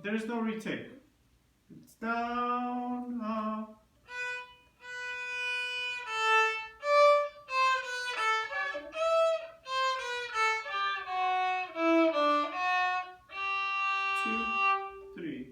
there's no retake. It's down, up. Two, three.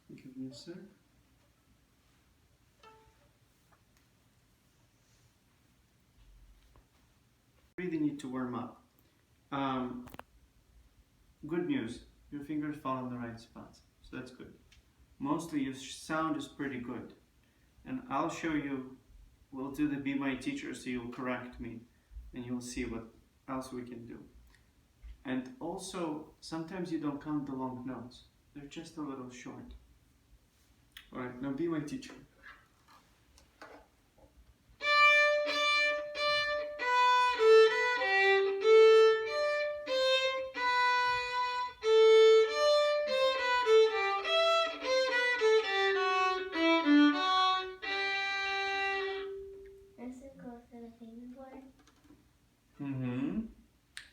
Give me a sec. Really need to warm up. Good news, your fingers fall in the right spots, so that's good. Mostly your sound is pretty good. And I'll show you, we'll do the Be My Teacher, so you'll correct me and you'll see what else we can do. And also, sometimes you don't count the long notes. They're just a little short. Alright, now be my teacher.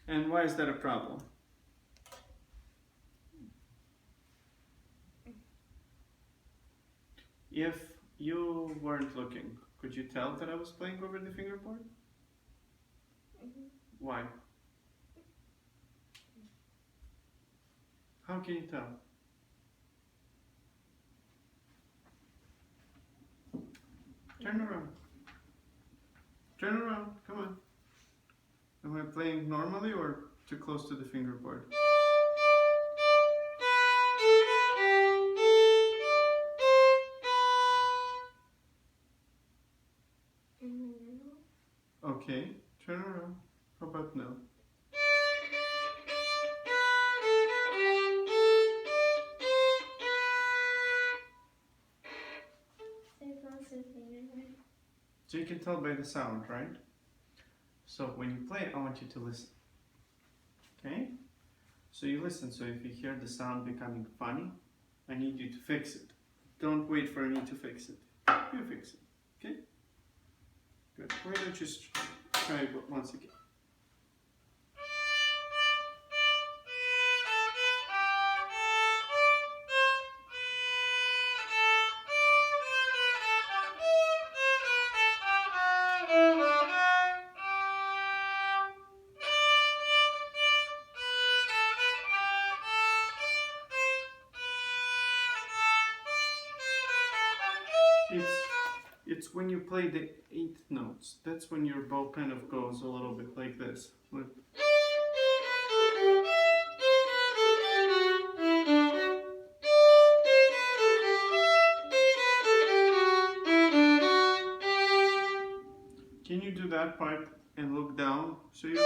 And why is that a problem? If you weren't looking, could you tell that I was playing over the fingerboard? Why? How can you tell? Turn around. Turn around, come on. Am I playing normally or too close to the fingerboard? Okay, turn around. How about now? So you can tell by the sound, right? So when you play, I want you to listen. Okay? So you listen. So if you hear the sound becoming funny, I need you to fix it. Don't wait for me to fix it. You fix it. Okay? Good. Why don't you try it once again? It's when you play the 8th notes. That's when your bow kind of goes a little bit like this. Look. Can you do that part and look down? So you.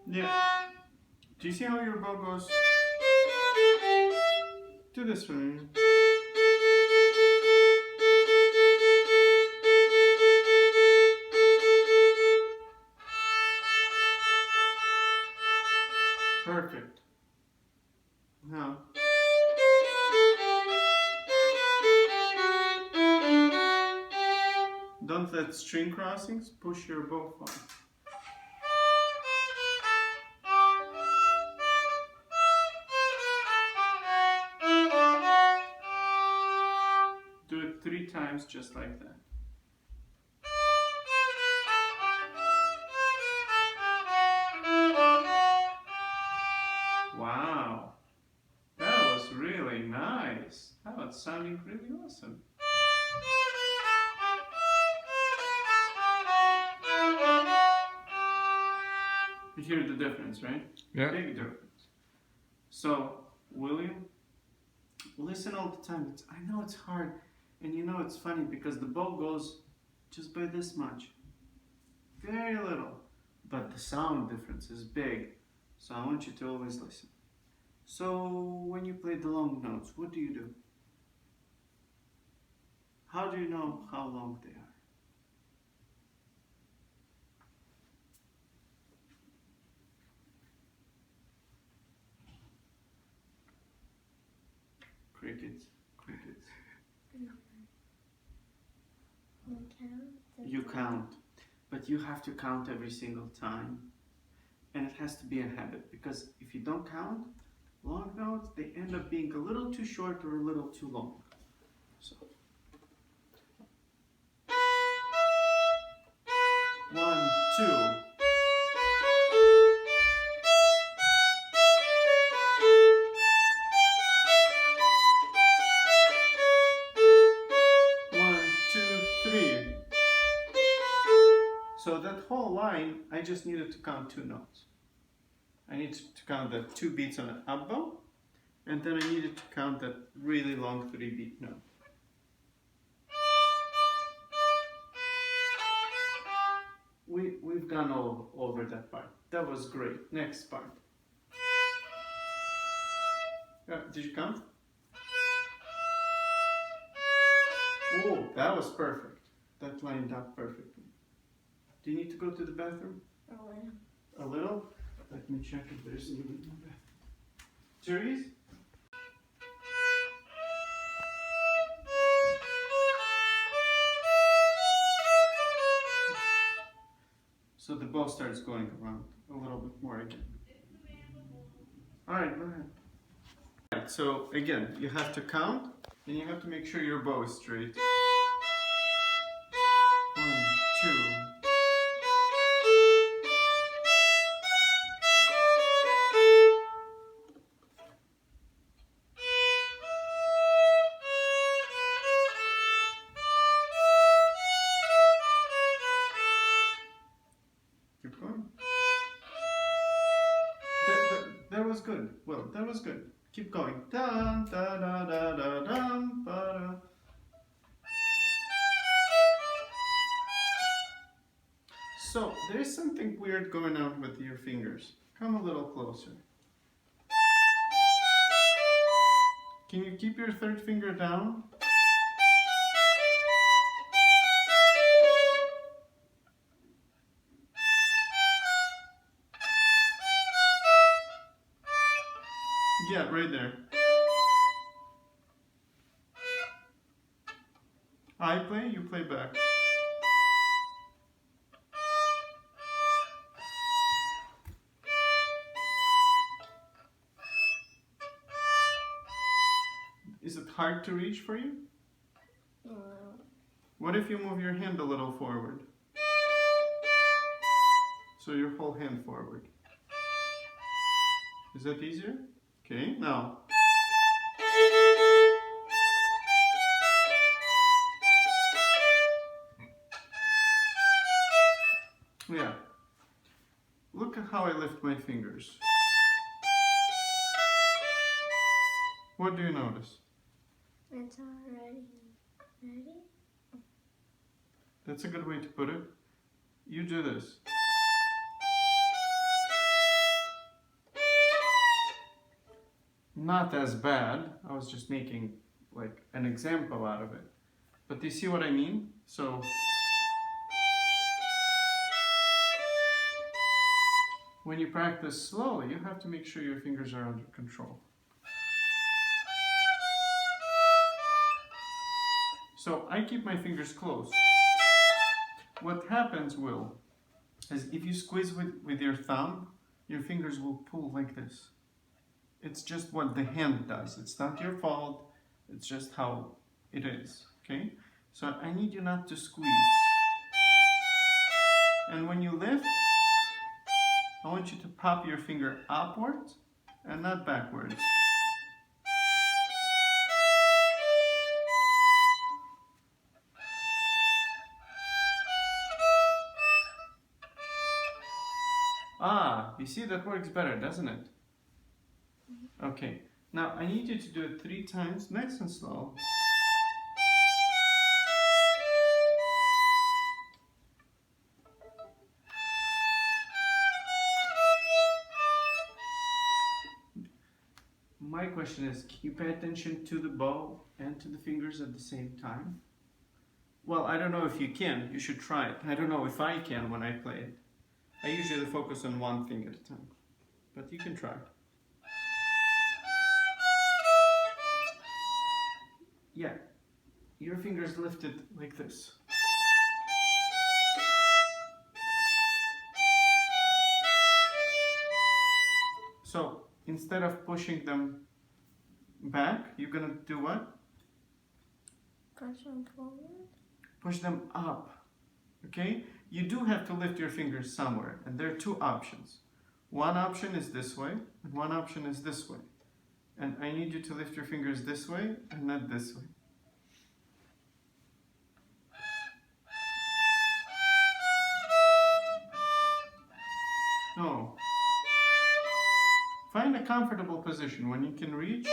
Yeah. Do you see how your bow goes? Do this one. Perfect. Now. Don't let string crossings push your bow far. Do it 3 3 times just like that. Wow, that was really nice. That was sounding really awesome. You hear the difference, right? Yeah. Big difference. So, William, listen all the time. I know it's hard, and you know it's funny because the bow goes just by this much. Very little. But the sound difference is big. So I want you to always listen. So, when you play the long notes, what do you do? How do you know how long they are? Crickets, crickets. You count, but you have to count every single time. And it has to be a habit, because if you don't count, long notes, they end up being a little too short or a little too long. So, 1, 2. So that whole line, I just needed to count 2 notes. I needed to count the 2 beats on an up bow, and then I needed to count that really long 3-beat note. We've gone all over that part. That was great. Next part. Did you count? Oh, that was perfect. That lined up perfectly. Do you need to go to the bathroom? A little. A little? Let me check if there's anyone in the bathroom. Therese? So the bow starts going around a little bit more again. Alright, go ahead. Alright, so again, you have to count, and you have to make sure your bow is straight. 1, 2. Keep going. That was good. Well, that was good. Keep going. Da da da da da dum ba da. So there is something weird going on with your fingers. Come a little closer. Can you keep your 3rd finger down? Yeah, right there. I play, you play back. Is it hard to reach for you? No. What if you move your hand a little forward? So your whole hand forward. Is that easier? Okay, now. Yeah. Look at how I lift my fingers. What do you notice? It's already ready. That's a good way to put it. You do this. Not as bad. I was just making like an example out of it. But do you see what I mean? So when you practice slowly, you have to make sure your fingers are under control. So I keep my fingers close. What happens, Will, is if you squeeze with your thumb, your fingers will pull like this. It's just what the hand does. It's not your fault. It's just how it is, okay? So I need you not to squeeze. And when you lift, I want you to pop your finger upwards and not backwards. Ah, you see, that works better, doesn't it? Okay, now I need you to do it 3 times, nice and slow. My question is, can you pay attention to the bow and to the fingers at the same time? Well, I don't know if you can. You should try it. I don't know if I can when I play it. I usually focus on one thing at a time, but you can try. Yeah, your fingers lifted like this. So instead of pushing them back, you're gonna do what? Push them forward. Push them up. Okay? You do have to lift your fingers somewhere, and there are 2 options. One option is this way, and one option is this way. And I need you to lift your fingers this way and not this way. No. Find a comfortable position when you can reach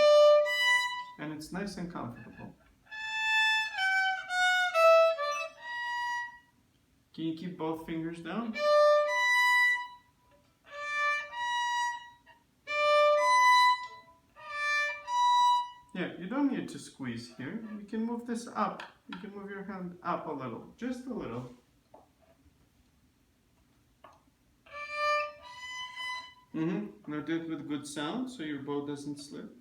and it's nice and comfortable. Can you keep both fingers down? Yeah, you don't need to squeeze here. You can move this up. You can move your hand up a little, just a little. Now do it with good sound so your bow doesn't slip.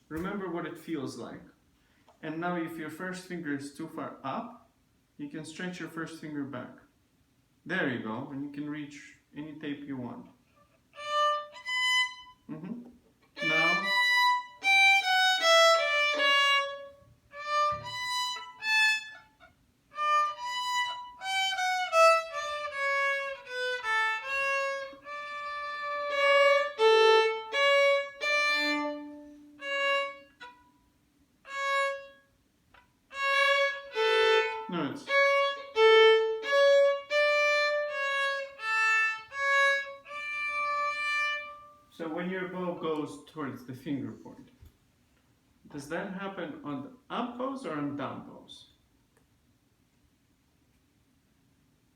Remember what it feels like. And now if your first finger is too far up, you can stretch your first finger back. There you go, and you can reach any tape you want. Now, no, it's... So when your bow goes towards the finger point, does that happen on the up bows or on down bows?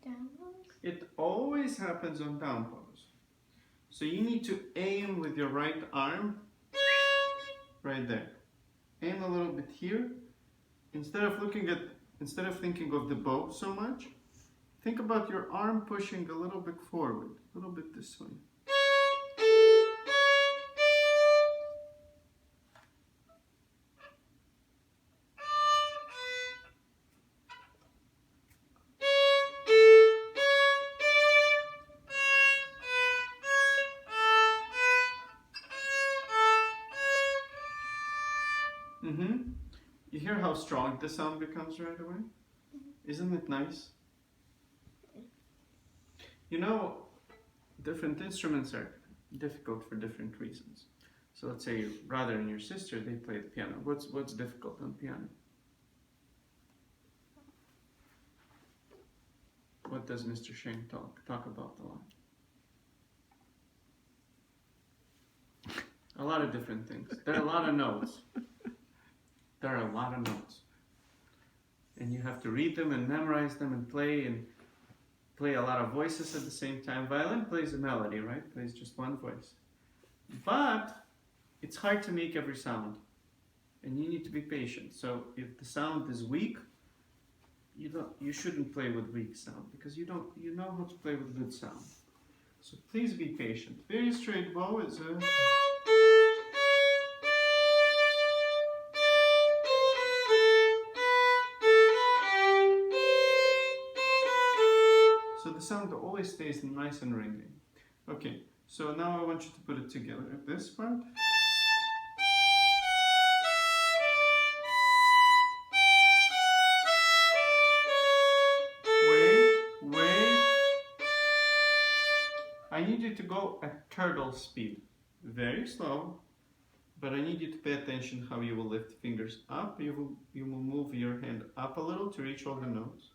Down bows? It always happens on down bows. So you need to aim with your right arm right there. Aim a little bit here. Instead of thinking of the bow so much, think about your arm pushing a little bit forward, a little bit this way. You hear how strong the sound becomes right away? Isn't it nice? You know, different instruments are difficult for different reasons. So let's say your brother and your sister, they play the piano. What's difficult on piano? What does Mr. Shane talk about a lot? A lot of different things. There are a lot of notes. There are a lot of notes. And you have to read them and memorize them and play a lot of voices at the same time. Violin plays a melody, right? Plays just one voice. But it's hard to make every sound. And you need to be patient. So if the sound is weak, you shouldn't play with weak sound because you know how to play with good sound. So please be patient. Very straight bow is a... So the sound always stays nice and ringing. Okay, so now I want you to put it together. This part. I need you to go at turtle speed. Very slow, but I need you to pay attention how you will lift the fingers up. You will move your hand up a little to reach all the notes.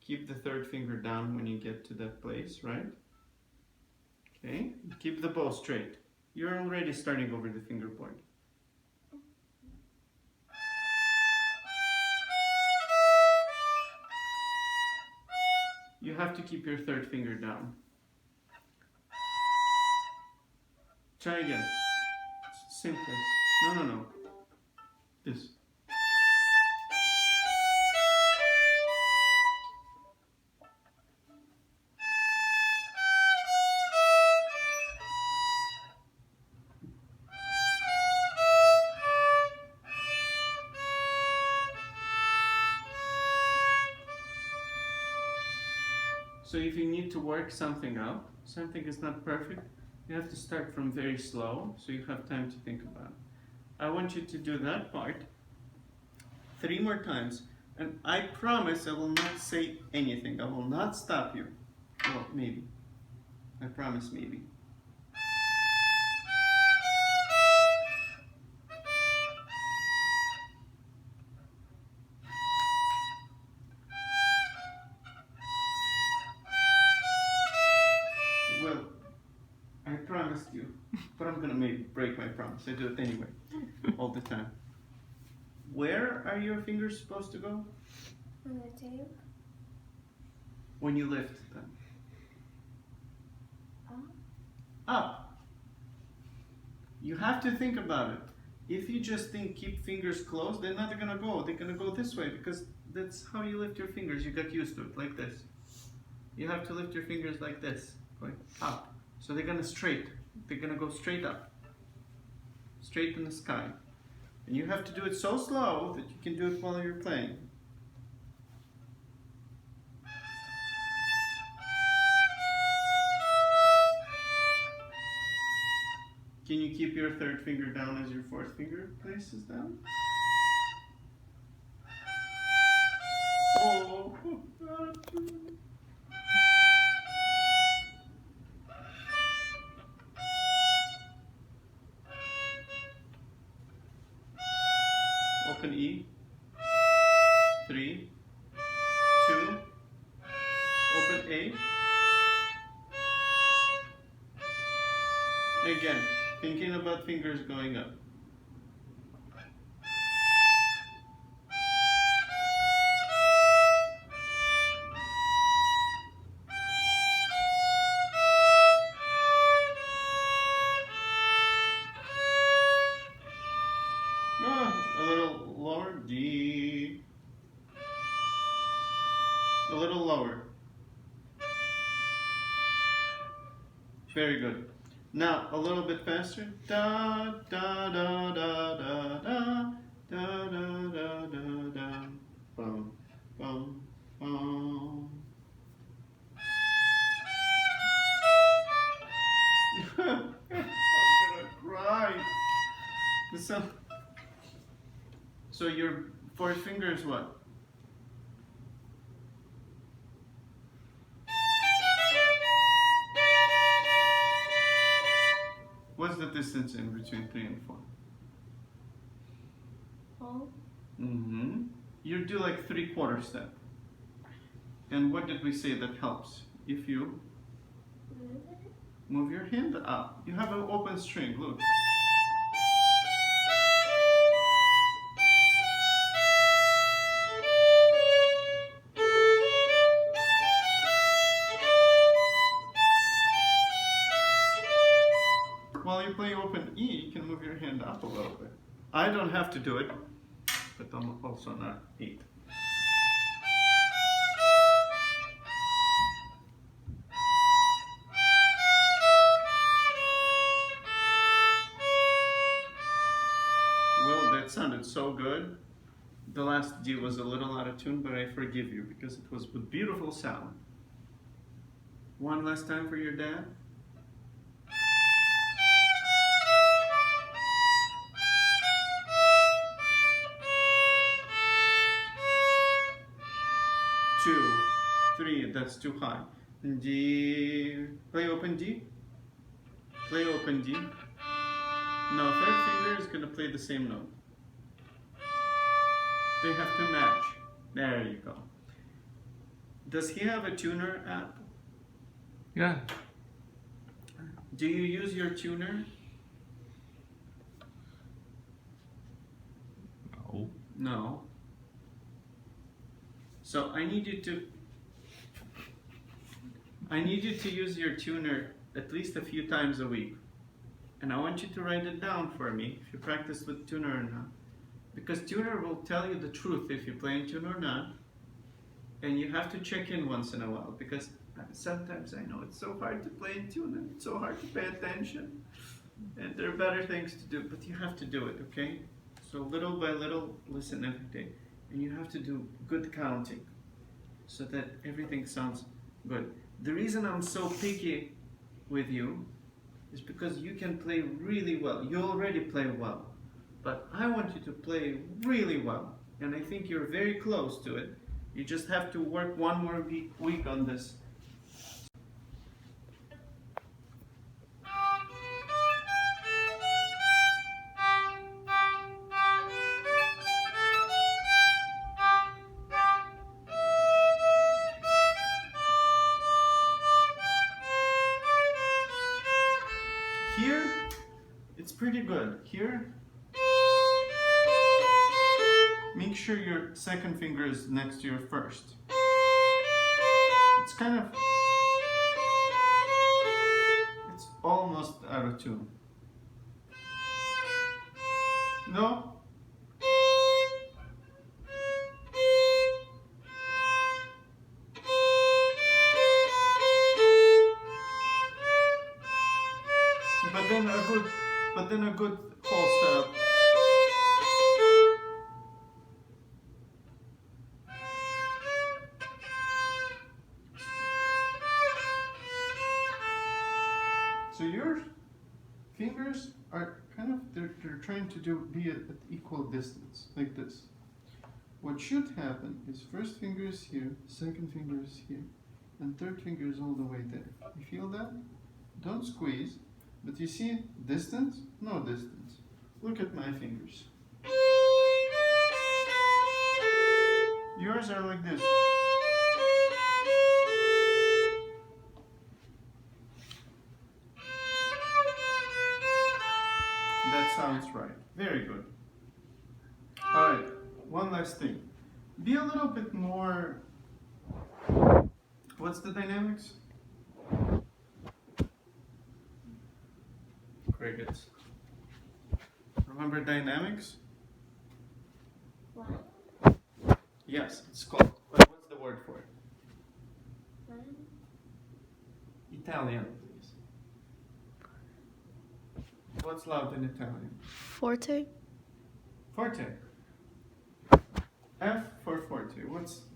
Keep the third finger down when you get to that place, right? Okay, keep the bow straight. You're already starting over the fingerboard. You have to keep your third finger down. Try again. Same place. No. This. So if you need to work something out, something is not perfect, you have to start from very slow, so you have time to think about it. I want you to do that part 3 more times, and I promise I will not say anything. I will not stop you. Well, maybe. I promise maybe. Well, I promised you, but I'm gonna maybe break my promise. I do it anyway, all the time. Where are your fingers supposed to go? On the tape. When you lift them. Up. You have to think about it. If you just think keep fingers closed, they're not gonna go. They're gonna go this way because that's how you lift your fingers. You got used to it, like this. You have to lift your fingers like this, going up. So they're gonna straight. They're gonna go straight up. Straight in the sky. And you have to do it so slow that you can do it while you're playing. Can you keep your third finger down as your fourth finger places down? Oh. Open E. 3, 2. Open A. Again, thinking about fingers going up. A little lower, D. A little lower. Very good. Now a little bit faster. Da da da da da da da da da da da. Bum bum bum. I'm gonna cry. So your fourth finger is what? What's the distance in between 3 and 4? Oh. You do like 3/4 step. And what did we say that helps? If you move your hand up, you have an open string, look. While you play open E, you can move your hand up a little bit. I don't have to do it, but I'm also not 8. Well, that sounded so good. The last D was a little out of tune, but I forgive you because it was a beautiful sound. One last time for your dad. Two, 3, that's too high. D. Play open D. Play open D. No, third finger is going to play the same note. They have to match. There you go. Does he have a tuner app? Yeah. Do you use your tuner? No. No. So I need you to use your tuner at least a few times a week. And I want you to write it down for me if you practice with tuner or not. Because tuner will tell you the truth if you play in tune or not. And you have to check in once in a while, because sometimes I know it's so hard to play in tune and it's so hard to pay attention. And there are better things to do, but you have to do it, okay? So little by little, listen every day. And you have to do good counting so that everything sounds good. The reason I'm so picky with you is because you can play really well. You already play well, but I want you to play really well. And I think you're very close to it. You just have to work one more week on this. Here, it's pretty good. Here, make sure your second finger is next to your first. It's kind of, it's almost out of tune. No? But then a good whole step. So your fingers are kind of, they're trying to be at equal distance, like this. What should happen is first finger is here, second finger is here, and third finger is all the way there. You feel that? Don't squeeze, but you see distance? No distance. Look at my fingers. Yours are like this. That sounds right. Very good. Alright, one last thing. Be a little bit more... What's the dynamics? Crickets. Remember dynamics? What? Yes, it's called. What's the word for it? What? Italian, please. What's loud in Italian? Forte. Forte. F for forte.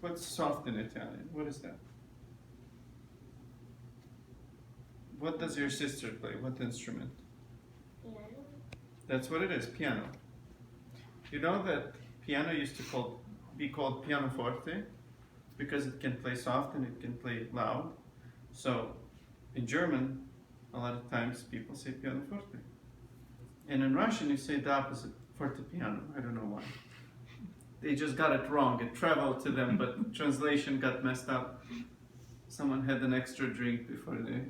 What's soft in Italian? What is that? What does your sister play? What instrument? Piano. That's what it is, piano. You know that piano used to be called pianoforte because it can play soft and it can play loud. So in German, a lot of times people say pianoforte. And in Russian, you say the opposite, fortepiano. I don't know why. They just got it wrong. It traveled to them, but translation got messed up. Someone had an extra drink before they...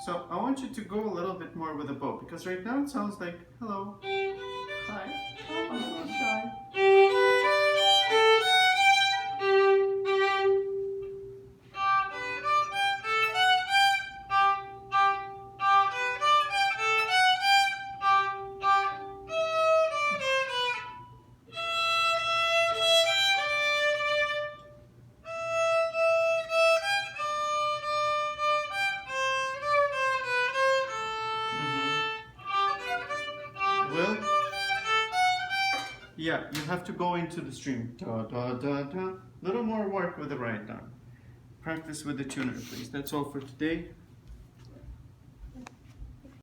So I want you to go a little bit more with the bow, because right now it sounds like, hello, hi, oh, I'm a little shy. Well, yeah, you have to go into the string. Da, da, da, da. Little more work with the right arm. Practice with the tuner, please. That's all for today.